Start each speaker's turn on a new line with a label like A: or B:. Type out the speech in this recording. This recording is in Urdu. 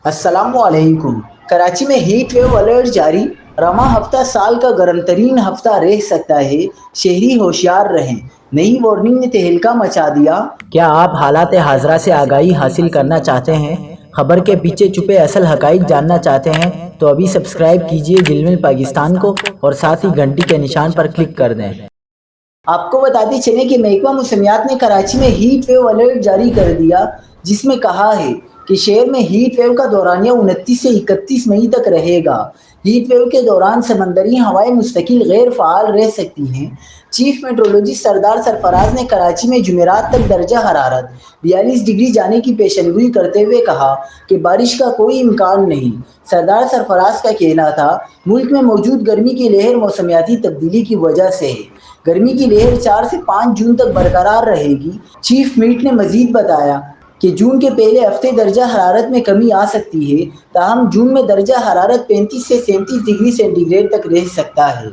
A: السلام علیکم۔ کراچی میں ہیٹ ویو الرٹ جاری، رواں ہفتہ سال کا گرم ترین ہفتہ رہ سکتا ہے، شہری ہوشیار رہیں۔ نئی وارننگ نے تہلکہ مچا دیا۔
B: کیا آپ حالات حاضرہ سے آگاہی حاصل کرنا چاہتے ہیں؟ خبر کے پیچھے چھپے اصل حقائق جاننا چاہتے ہیں تو ابھی سبسکرائب کیجئے جلمل پاکستان کو اور ساتھ ہی گھنٹی کے نشان پر کلک کر دیں۔
A: آپ کو بتاتے چلیں کہ محکمہ موسمیات نے کراچی میں ہیٹ ویو الرٹ جاری کر دیا، جس میں کہا ہے کہ شہر میں ہیٹ ویو کا دورانیہ 29 سے 31 مئی تک رہے گا۔ ہیٹ ویو کے دوران سمندری ہوائیں مستقل غیر فعال رہ سکتی ہیں۔ چیف میٹرولوجسٹ سردار سرفراز نے کراچی میں جمعرات تک درجہ حرارت 42 ڈگری جانے کی پیشن گوئی کرتے ہوئے کہا کہ بارش کا کوئی امکان نہیں۔ سردار سرفراز کا کہنا تھا، ملک میں موجود گرمی کی لہر موسمیاتی تبدیلی کی وجہ سے ہے۔ گرمی کی لہر 4 سے 5 جون تک برقرار رہے گی۔ چیف میٹ نے مزید بتایا کہ جون کے پہلے ہفتے درجہ حرارت میں کمی آ سکتی ہے، تاہم جون میں درجہ حرارت 35 سے 37 ڈگری سینٹی گریڈ تک رہ سکتا ہے۔